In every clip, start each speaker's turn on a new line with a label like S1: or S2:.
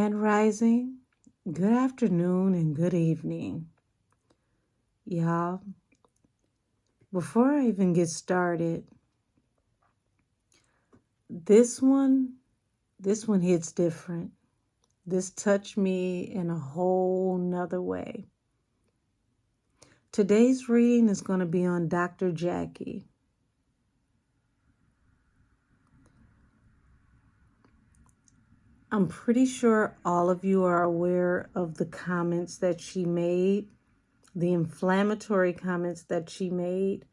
S1: Grand Rising, good afternoon, and good evening. Y'all, before I even get started, this one hits different. This touched me in a whole nother way. Today's reading is going to be on Dr. Jackie. I'm pretty sure all of you are aware of the comments that she made, the inflammatory comments that she made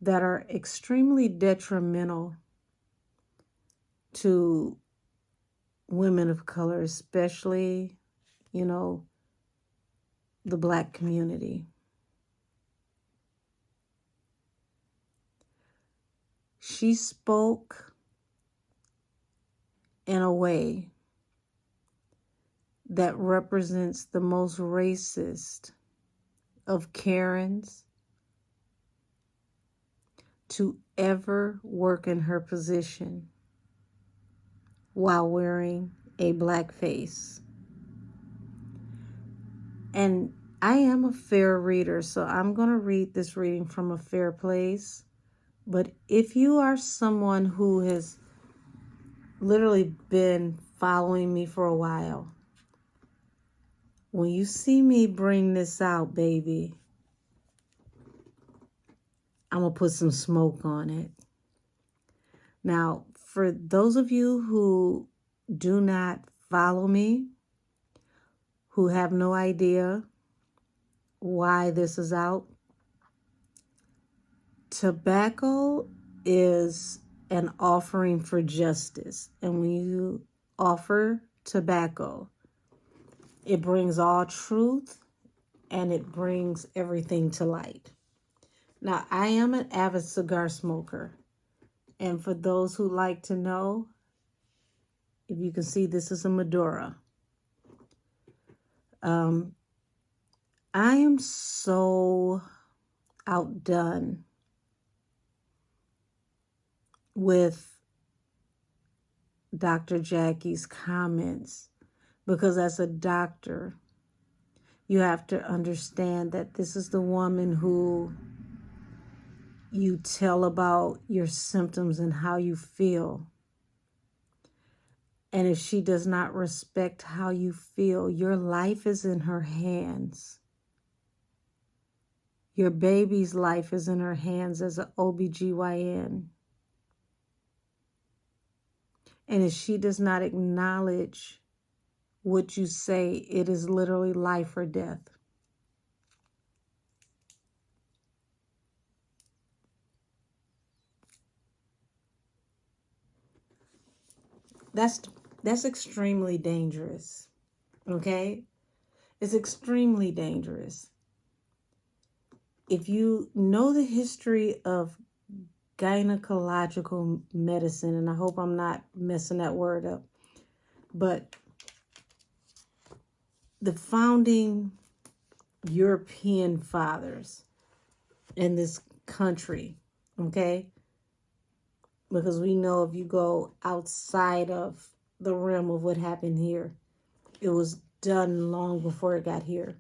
S1: that are extremely detrimental to women of color, especially, the Black community. She spoke in a way that represents the most racist of Karens to ever work in her position while wearing a black face. And I am a fair reader, so I'm going to read this reading from a fair place. But if you are someone who has literally been following me for a while, when you see me bring this out, baby, I'm going to put some smoke on it. Now, for those of you who do not follow me, who have no idea why this is out, tobacco is an offering for justice. And when you offer tobacco, it brings all truth and it brings everything to light. Now, I am an avid cigar smoker. And for those who like to know, if you can see, this is a Maduro. I am so outdone with Dr. Jackie's comments, because as a doctor, you have to understand that this is the woman who you tell about your symptoms and how you feel. And if she does not respect how you feel, your life is in her hands. Your baby's life is in her hands as an OBGYN. And if she does not acknowledge what you say, it is literally life or death. That's extremely dangerous, okay? It's extremely dangerous. If you know the history of gynecological medicine, and I hope I'm not messing that word up, but the founding European fathers in this country, okay? Because we know if you go outside of the realm of what happened here, it was done long before it got here.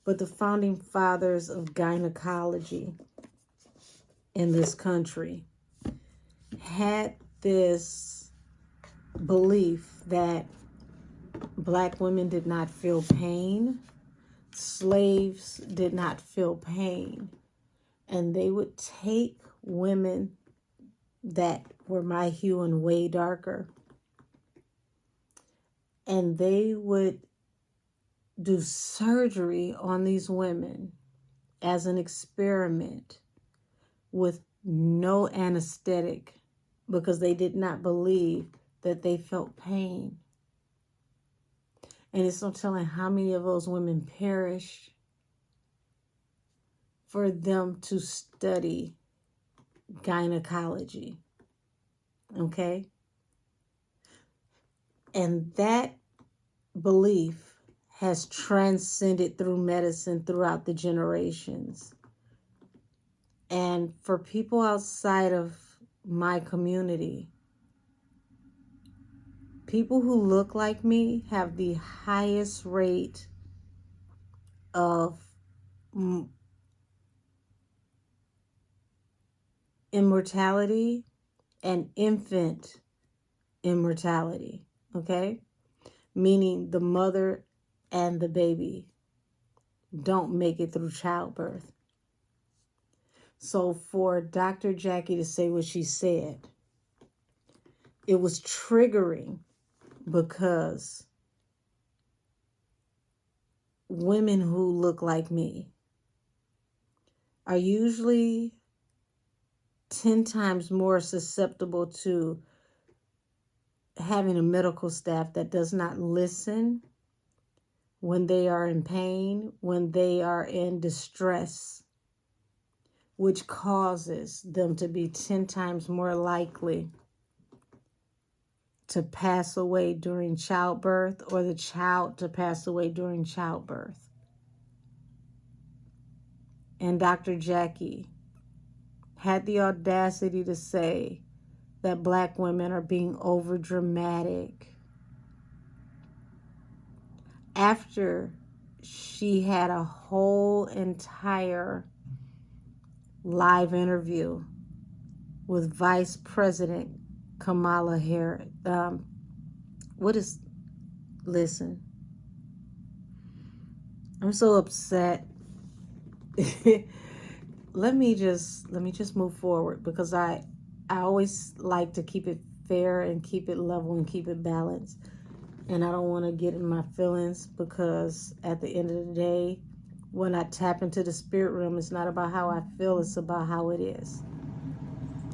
S1: But the founding fathers of gynecology in this country had this belief that Black women did not feel pain, slaves did not feel pain, and they would take women that were my hue and way darker, and they would do surgery on these women as an experiment with no anesthetic, because they did not believe that they felt pain. And it's no telling how many of those women perished for them to study gynecology, okay? And that belief has transcended through medicine throughout the generations. And for people outside of my community, People who look like me have the highest rate of immortality and infant immortality, okay? Meaning the mother and the baby don't make it through childbirth. So for Dr. Jackie to say what she said, it was triggering because women who look like me are usually 10 times more susceptible to having a medical staff that does not listen when they are in pain, when they are in distress, which causes them to be 10 times more likely to pass away during childbirth, or the child to pass away during childbirth. And Dr. Jackie had the audacity to say that Black women are being over dramatic after she had a whole entire live interview with Vice President Kamala Harris. Listen, I'm so upset. Let me just move forward, because I always like to keep it fair and keep it level and keep it balanced. And I don't want to get in my feelings, because at the end of the day, when I tap into the spirit realm, it's not about how I feel, it's about how it is.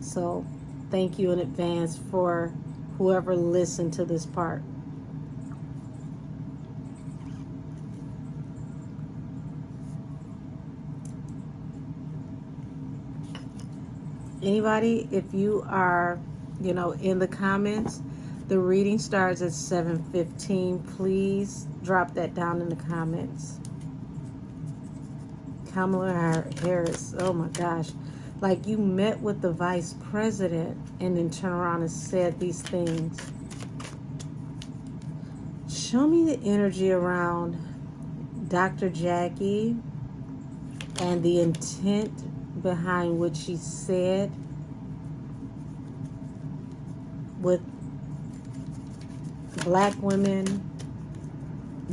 S1: So thank you in advance for whoever listened to this part. Anybody, if you are, in the comments, the reading starts at 7:15. Please drop that down in the comments. Kamala Harris, oh my gosh. Like, you met with the vice president and then turn around and said these things. Show me the energy around Dr. Jackie and the intent behind what she said with Black women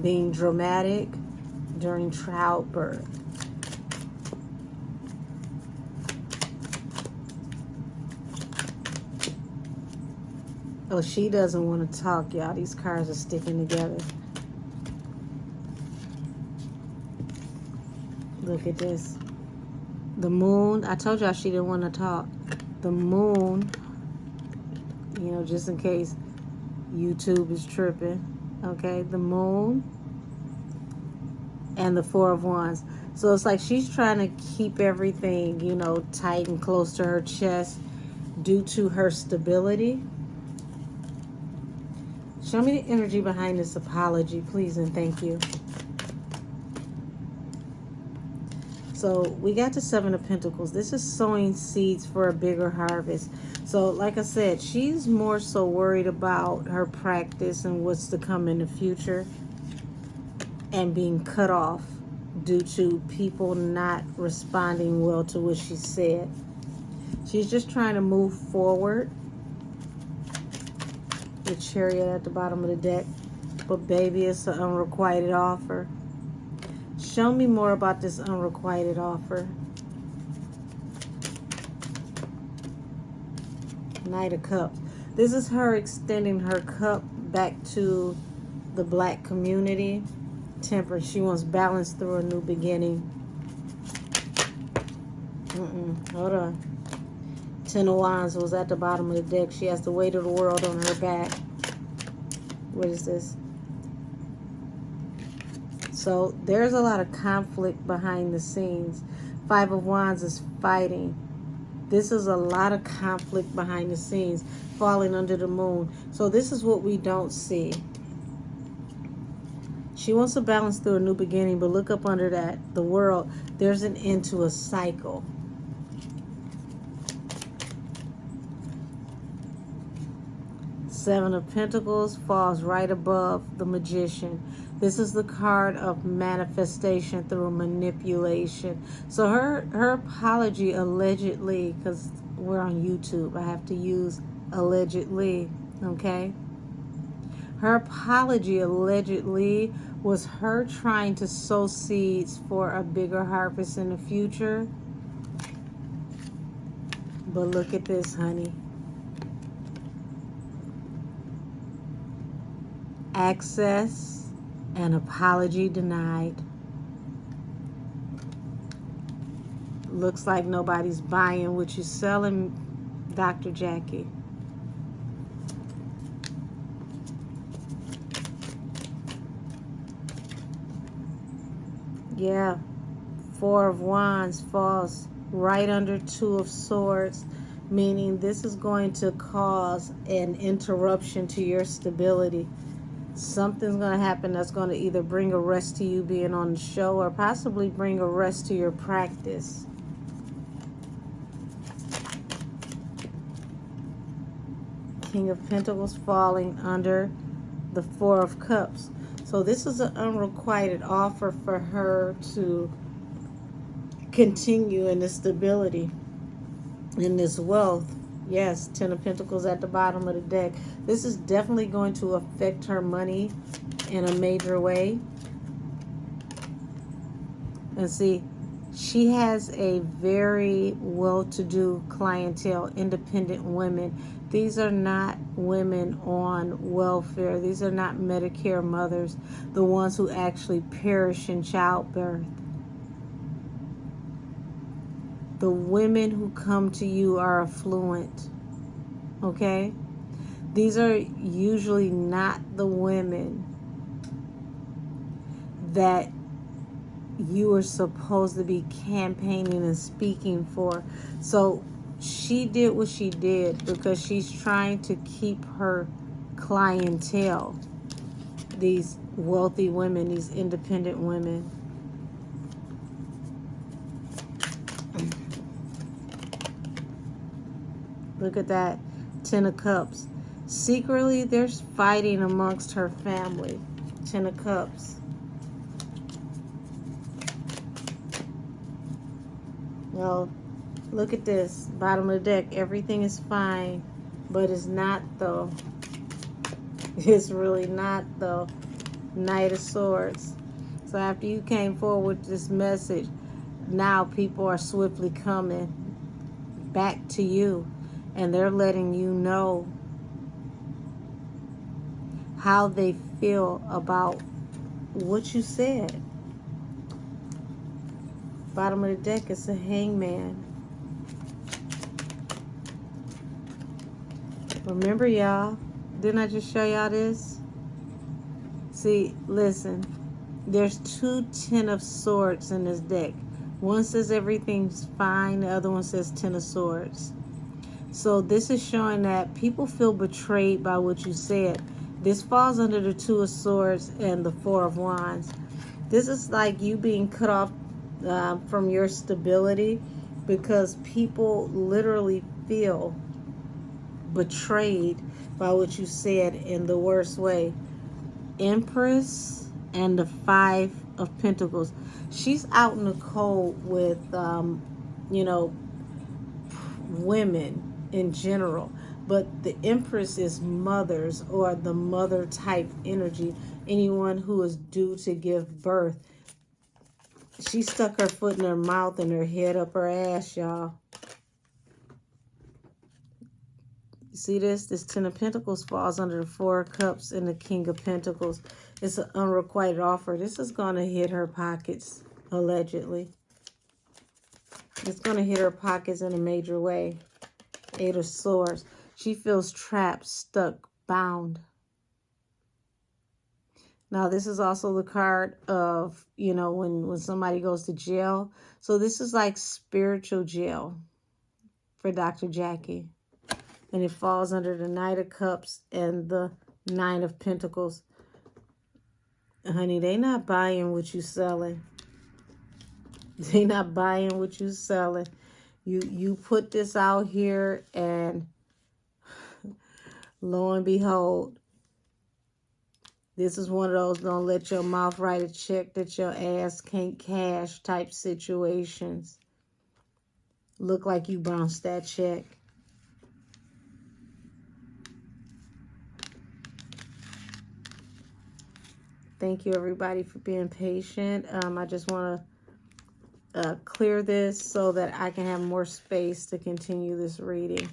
S1: being dramatic during childbirth. Oh, she doesn't want to talk, y'all. These cards are sticking together. Look at this. The moon. I told y'all she didn't want to talk. The moon, just in case YouTube is tripping. Okay, the moon and the Four of Wands. So it's like she's trying to keep everything, tight and close to her chest due to her stability. Show me the energy behind this apology, please, and thank you. So we got the Seven of Pentacles. This is sowing seeds for a bigger harvest. So like I said, she's more so worried about her practice and what's to come in the future, and being cut off due to people not responding well to what she said. She's just trying to move forward. The Chariot at the bottom of the deck. But baby, it's an unrequited offer. Show me more about this unrequited offer. Knight of Cups. This is her extending her cup back to the Black community. Temperance. She wants balance through a new beginning. Hold on. Ten of Wands was at the bottom of the deck. She has the weight of the world on her back. What is this? So there's a lot of conflict behind the scenes. Five of Wands is fighting. This is a lot of conflict behind the scenes, falling under the moon. So this is what we don't see. She wants to balance through a new beginning, but look up under that, the world. There's an end to a cycle. Seven of Pentacles falls right above the Magician. This is the card of manifestation through manipulation. So her apology allegedly, because we're on YouTube, I have to use allegedly, okay? Her apology allegedly was her trying to sow seeds for a bigger harvest in the future. But look at this, honey. Access and apology denied. Looks like nobody's buying what you're selling, Dr. Jackie. Yeah, Four of Wands falls right under Two of Swords, meaning this is going to cause an interruption to your stability. Something's going to happen that's going to either bring a rest to you being on the show or possibly bring a rest to your practice. King of Pentacles falling under the Four of Cups. So this is an unrequited offer for her to continue in this stability, in this wealth. Yes, Ten of Pentacles at the bottom of the deck. This is definitely going to affect her money in a major way. And see, she has a very well-to-do clientele, independent women. These are not women on welfare. These are not Medicare mothers, the ones who actually perish in childbirth. The women who come to you are affluent, okay? These are usually not the women that you are supposed to be campaigning and speaking for. So she did what she did because she's trying to keep her clientele, these wealthy women, these independent women. Look at that, Ten of Cups. Secretly, there's fighting amongst her family. Ten of Cups. Well, look at this, bottom of the deck. Everything is fine, but it's not though. It's really not though. Knight of Swords. So after you came forward with this message, now people are swiftly coming back to you, and they're letting you know how they feel about what you said. Bottom of the deck is a Hangman. Remember, y'all, didn't I just show y'all this? See, listen, there's two Ten of Swords in this deck. One says everything's fine, the other one says Ten of Swords. So this is showing that people feel betrayed by what you said. This falls under the Two of Swords and the Four of Wands. This is like you being cut off from your stability because people literally feel betrayed by what you said in the worst way. Empress and the Five of Pentacles. She's out in the cold with, you know, women in general. But the Empress is mothers, or the mother type energy. Anyone who is due to give birth. She stuck her foot in her mouth and her head up her ass, y'all. You see this? This Ten of Pentacles falls under the Four of Cups and the King of Pentacles. It's an unrequited offer. This is going to hit her pockets, allegedly. It's going to hit her pockets in a major way. Eight of Swords. She feels trapped, stuck, bound. Now, this is also the card of, you know, when somebody goes to jail. So this is like spiritual jail for Dr. Jackie. And it falls under the Knight of Cups and the Nine of Pentacles. Honey, they not buying what you selling. They not buying what you selling. You put this out here and Lo and behold, this is one of those don't let your mouth write a check that your ass can't cash type situations. Look like you bounced that check. Thank you, everybody, for being patient. I just want to clear this so that I can have more space to continue this reading.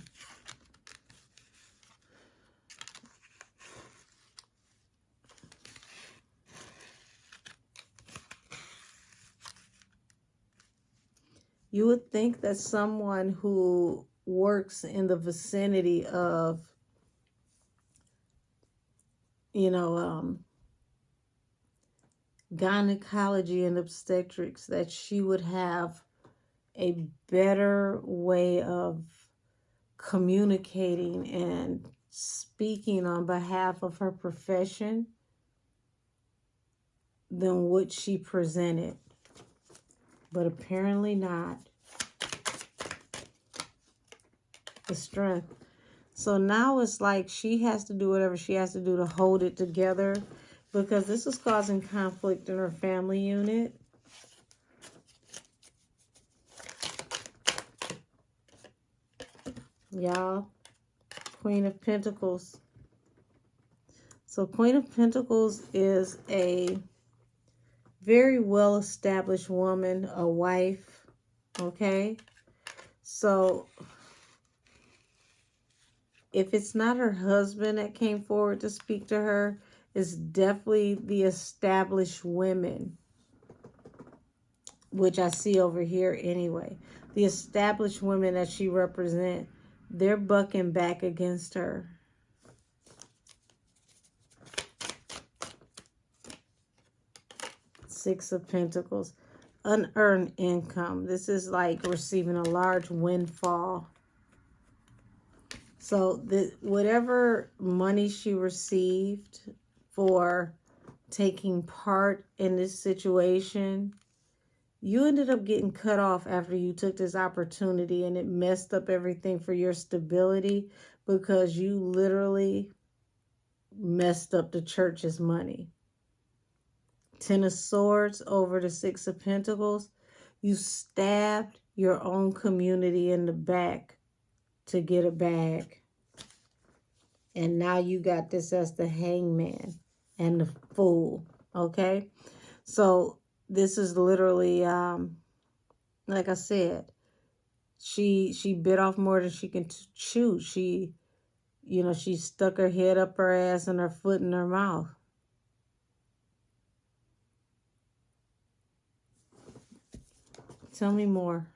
S1: You would think that someone who works in the vicinity of, gynecology and obstetrics, that she would have a better way of communicating and speaking on behalf of her profession than what she presented. But apparently not. The strength. So now it's like she has to do whatever she has to do to hold it together, because this is causing conflict in her family unit. Y'all, Queen of Pentacles. So Queen of Pentacles is a very well-established woman, a wife, okay? So if it's not her husband that came forward to speak to her, it's definitely the established women, which I see over here anyway. The established women that she represents, they're bucking back against her. Six of Pentacles. Unearned income. This is like receiving a large windfall. So whatever money she received for taking part in this situation, you ended up getting cut off after you took this opportunity, and it messed up everything for your stability because you literally messed up the church's money. Ten of Swords over the Six of Pentacles. You stabbed your own community in the back to get a bag. And now you got this as the Hangman and the Fool. Okay? So this is literally, like I said, she bit off more than she can chew. She stuck her head up her ass and her foot in her mouth. Tell me more.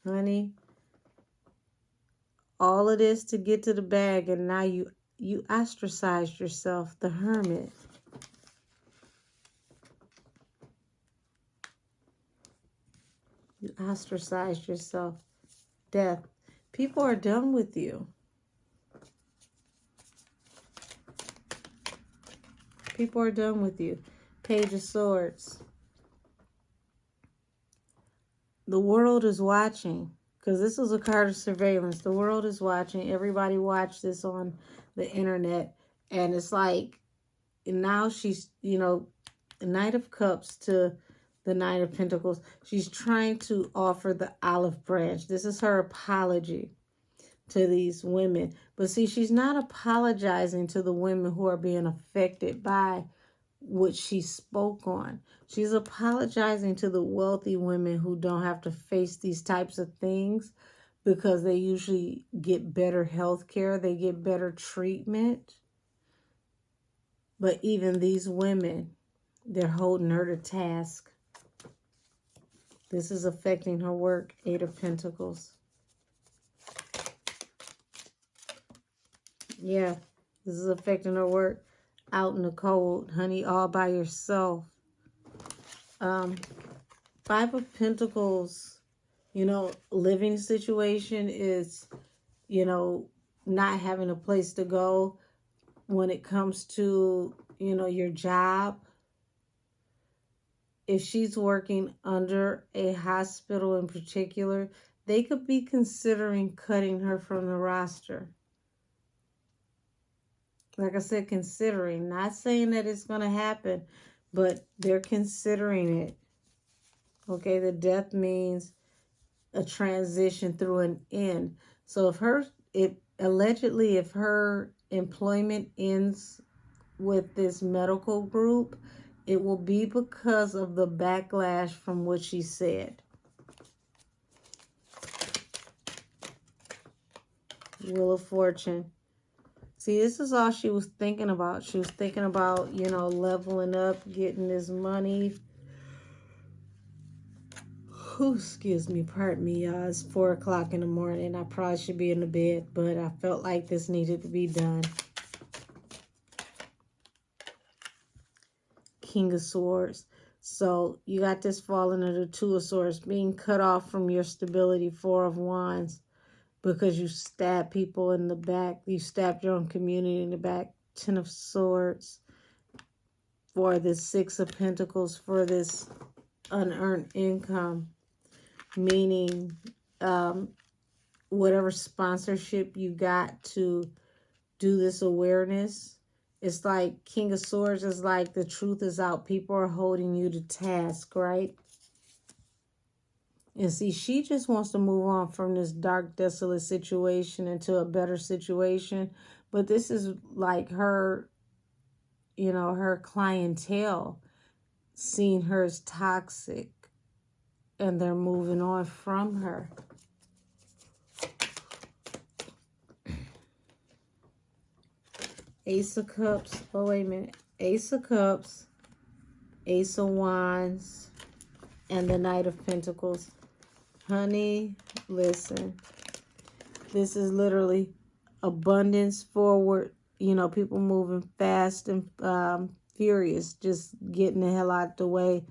S1: Honey, all of this to get to the bag, and now you ostracized yourself, the Hermit. You ostracized yourself. Death. People are done with you. People are done with you. Page of Swords. The world is watching, because this is a card of surveillance. The world is watching. Everybody watched this on the internet. And it's like, now she's, Knight of Cups to the Knight of Pentacles. She's trying to offer the olive branch. This is her apology to these women. But see, she's not apologizing to the women who are being affected by what she spoke on. She's apologizing to the wealthy women who don't have to face these types of things, because they usually get better health care. They get better treatment. But even these women, they're holding her to task. This is affecting her work. Eight of Pentacles. Yeah, this is affecting her work. Out in the cold, honey, all by yourself. Five of Pentacles, living situation is, not having a place to go when it comes to, your job. If she's working under a hospital in particular, They could be considering cutting her from the roster. Like I said, considering. Not saying that it's going to happen, but they're considering it. Okay, the death means a transition through an end. So if allegedly if her employment ends with this medical group, it will be because of the backlash from what she said. Wheel of Fortune. See, this is all she was thinking about. She was thinking about, you know, leveling up, getting this money. Excuse me, pardon me, y'all. It's 4 o'clock in the morning. I probably should be in the bed, but I felt like this needed to be done. King of Swords. So you got this falling under the Two of Swords, being cut off from your stability. 4 of Wands, because you stabbed people in the back. You stabbed your own community in the back. 10 of Swords for this 6 of Pentacles, for this unearned income. Meaning whatever sponsorship you got to do this awareness. It's like King of Swords is like the truth is out. People are holding you to task, right? And see, she just wants to move on from this dark, desolate situation into a better situation. But this is like her, you know, her clientele seeing her as toxic. And they're moving on from her. Ace of Cups. Oh, wait a minute. Ace of Cups, Ace of Wands, and the Knight of Pentacles. Honey, listen. This is literally abundance forward. You know, people moving fast and furious, just getting the hell out the way.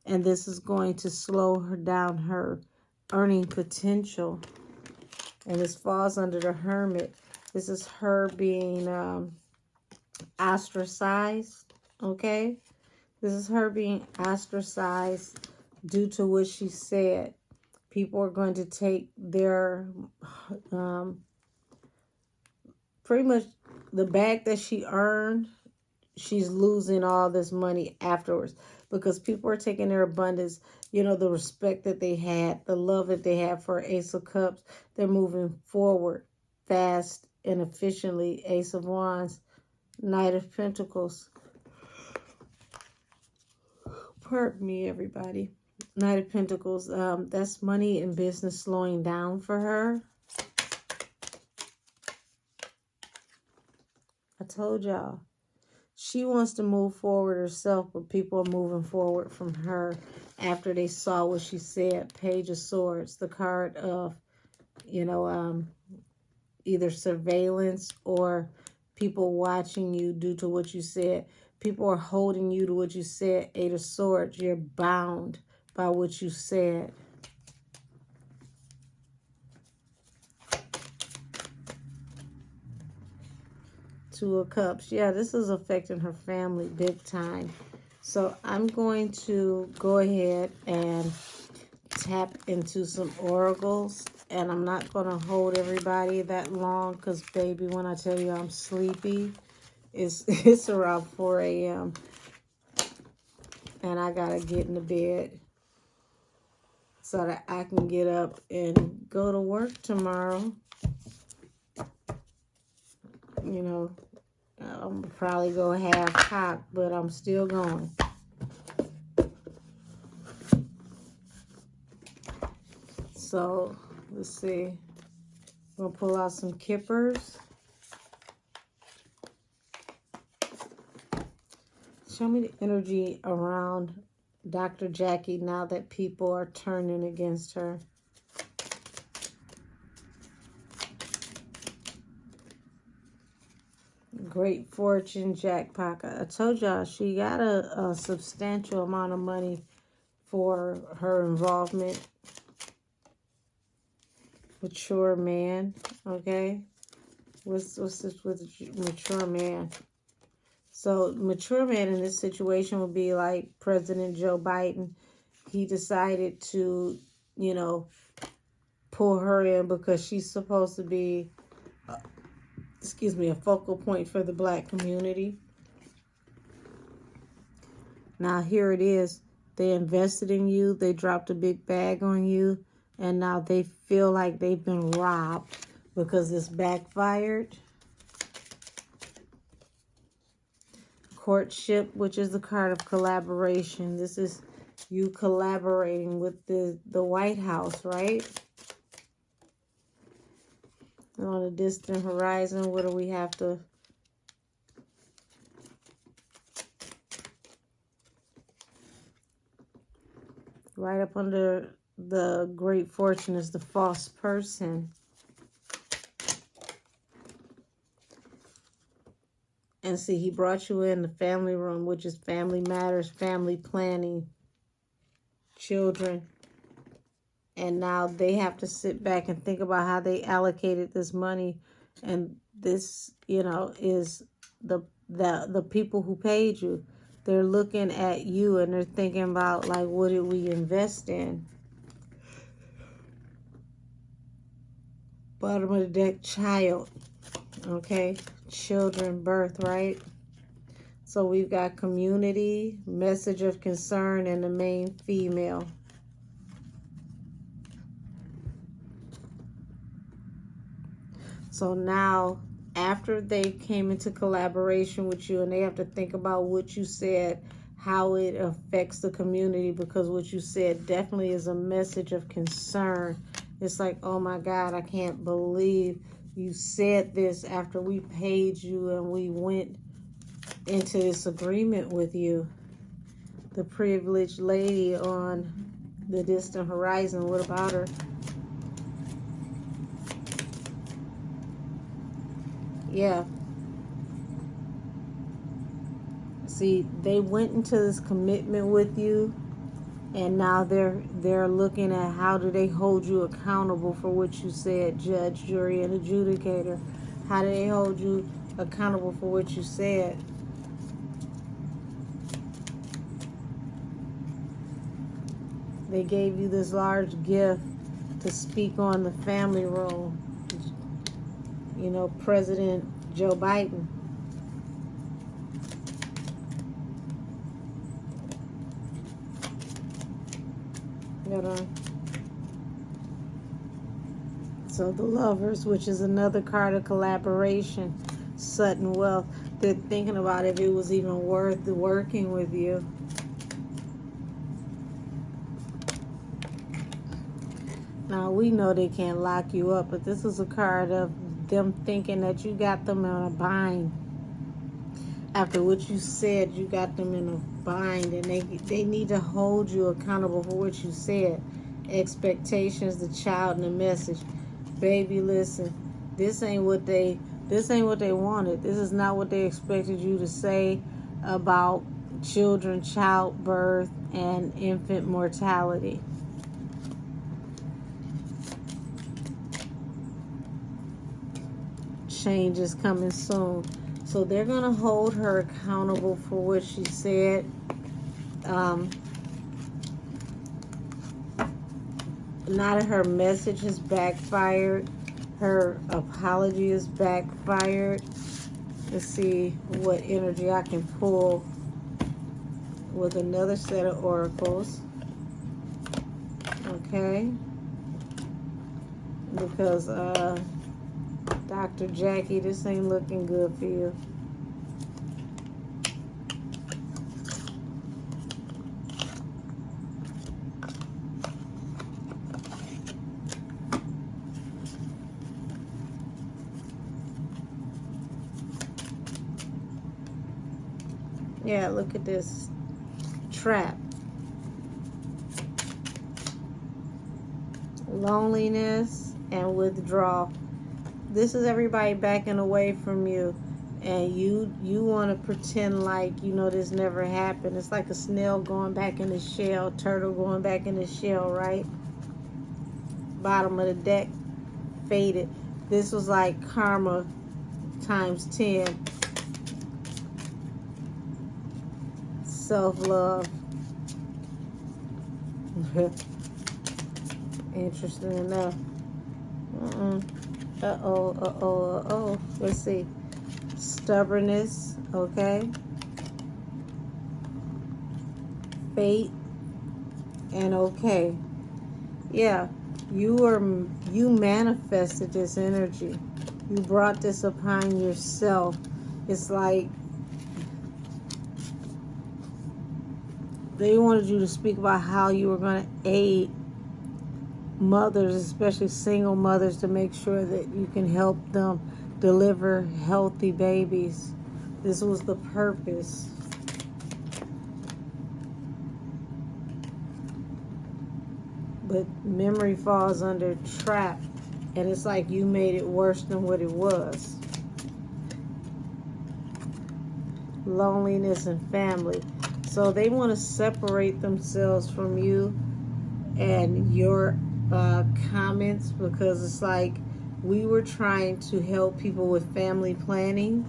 S1: And this is going to slow her down, her earning potential. And this falls under the Hermit. This is her being ostracized, okay? This is her being ostracized due to what she said. People are going to take their, pretty much the bag that she earned, she's losing all this money afterwards. Because people are taking their abundance, you know, the respect that they had, the love that they had for Ace of Cups. They're moving forward fast and efficiently. Ace of Wands, Knight of Pentacles. Pardon me, everybody. Knight of Pentacles, that's money and business slowing down for her. I told y'all. She wants to move forward herself, but people are moving forward from her after they saw what she said. Page of Swords, the card of, you know, either surveillance or people watching you due to what you said. People are holding you to what you said. 8 of Swords, you're bound by what you said. Two of Cups. Yeah, this is affecting her family big time. So I'm going to go ahead and tap into some oracles. And I'm not going to hold everybody that long because, baby, when I tell you I'm sleepy, it's around 4 a.m. And I got to get in the bed so that I can get up and go to work tomorrow. You know, I'm probably go half cocked, but I'm still going. So, let's see. I'm going to pull out some kippers. Show me the energy around Dr. Jackie now that people are turning against her. Great fortune, jackpot. I told y'all she got a substantial amount of money for her involvement. Mature man, okay? What's this with mature man? So mature man in this situation would be like President Joe Biden. He decided to, you know, pull her in because she's supposed to be, excuse me, a focal point for the Black community. Now here it is. They invested in you. They dropped a big bag on you. And now they feel like they've been robbed because it's backfired. Courtship, which is the card of collaboration. This is you collaborating with the White House, right? And on a distant horizon, what do we have to... Right up under the great fortune is the false person. And see, he brought you in the family room, which is family matters, family planning, children. And now they have to sit back and think about how they allocated this money. And this, you know, is the people who paid you. They're looking at you and they're thinking about, like, what did we invest in? Bottom of the deck, child. Okay? Children, birth, right? So we've got community, message of concern, and the main female. So now, after they came into collaboration with you and they have to think about what you said, how it affects the community, because what you said definitely is a message of concern. It's like, oh my God, I can't believe you said this after we paid you and we went into this agreement with you. The privileged lady on the distant horizon, what about her? Yeah. See, they went into this commitment with you, and now they're looking at how do they hold you accountable for what you said, judge, jury, and adjudicator. How do they hold you accountable for what you said? They gave you this large gift to speak on the family room. You know, President Joe Biden. So the Lovers, which is another card of collaboration, sudden wealth. They're thinking about if it was even worth working with you. Now, we know they can't lock you up, but this is a card of them thinking that you got them in a bind. After what you said, you got them in a bind, and they need to hold you accountable for what you said. Expectations, the child, and the message. Baby, listen, this ain't what they wanted. This is not what they expected you to say about children, childbirth, and infant mortality. Change is coming soon. So they're going to hold her accountable for what she said. Not her message has backfired. Her apology is backfired. Let's see what energy I can pull with another set of oracles. Okay. Because Dr. Jackie, this ain't looking good for you. Yeah, look at this. Trap. Loneliness and withdrawal. This is everybody backing away from you, and you want to pretend like, you know, this never happened. It's like a snail going back in the shell, turtle going back in the shell, right? Bottom of the deck, faded. This was like karma times 10. Self-love. Interesting enough. Uh-oh. Let's see. Stubbornness, okay? Fate, and okay. Yeah, you manifested this energy. You brought this upon yourself. It's like they wanted you to speak about how you were going to aid mothers, especially single mothers, to make sure that you can help them deliver healthy babies. This was the purpose. But memory falls under trap, and it's like you made it worse than what it was. Loneliness and family. So they want to separate themselves from you and your comments, because it's like we were trying to help people with family planning.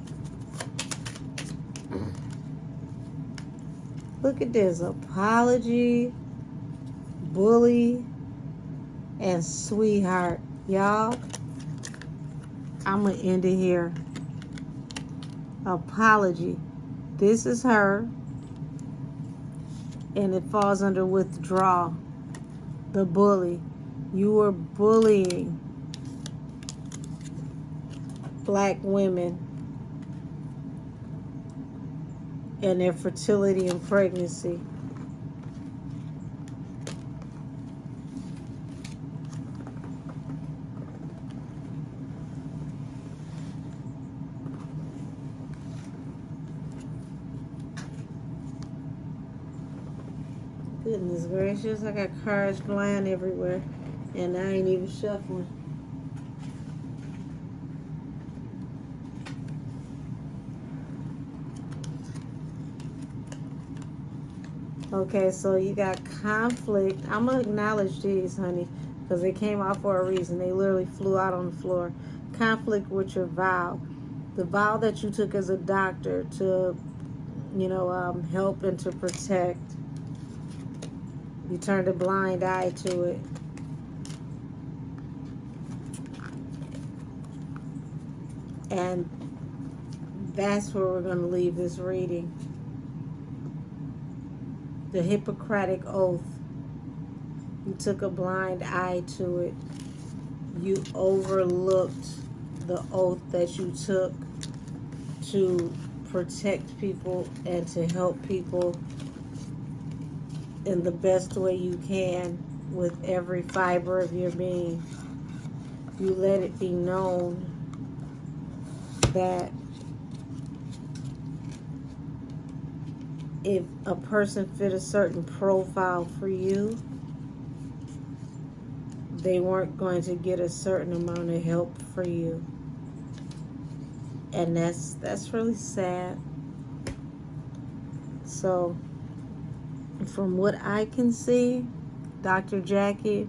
S1: Look at this. Apology, bully, and sweetheart. Y'all, I'm going to end it here. Apology. This is her. And it falls under withdraw. The bully. You were bullying black women and their fertility and pregnancy. Goodness gracious, I got cards flying everywhere, and I ain't even shuffling. Okay, so you got conflict. I'm going to acknowledge these, honey, because they came out for a reason. They literally flew out on the floor. Conflict with your vow. The vow that you took as a doctor to, help and to protect. You turned a blind eye to it. And that's where we're going to leave this reading. The Hippocratic Oath. You took a blind eye to it. You overlooked the oath that you took to protect people and to help people in the best way you can with every fiber of your being. You let it be known that if a person fit a certain profile for you, they weren't going to get a certain amount of help for you. And that's really sad. So, from what I can see, Dr. Jackie,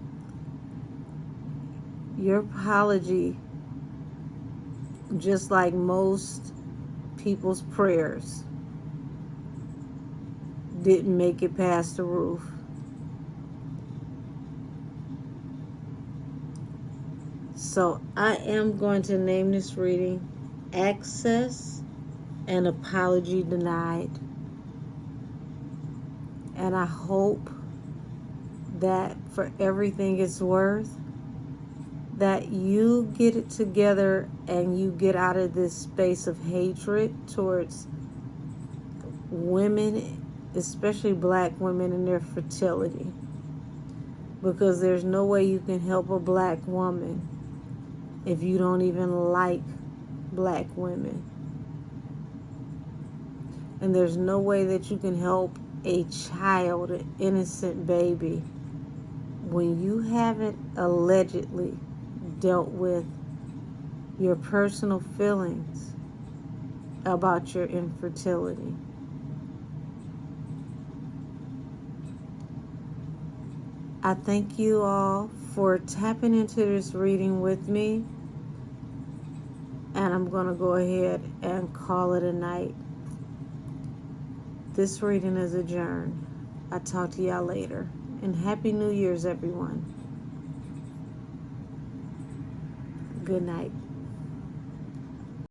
S1: your apology, just like most people's prayers, didn't make it past the roof. So I am going to name this reading Access and Apology Denied. And I hope that for everything it's worth, that you get it together and you get out of this space of hatred towards women, especially black women, and their fertility. Because there's no way you can help a black woman if you don't even like black women. And there's no way that you can help a child, an innocent baby, when you haven't allegedly dealt with your personal feelings about your infertility. I thank you all for tapping into this reading with me, and I'm going to go ahead and call it a night. This reading is adjourned. I'll talk to y'all later. And Happy New Year's, everyone. Good night.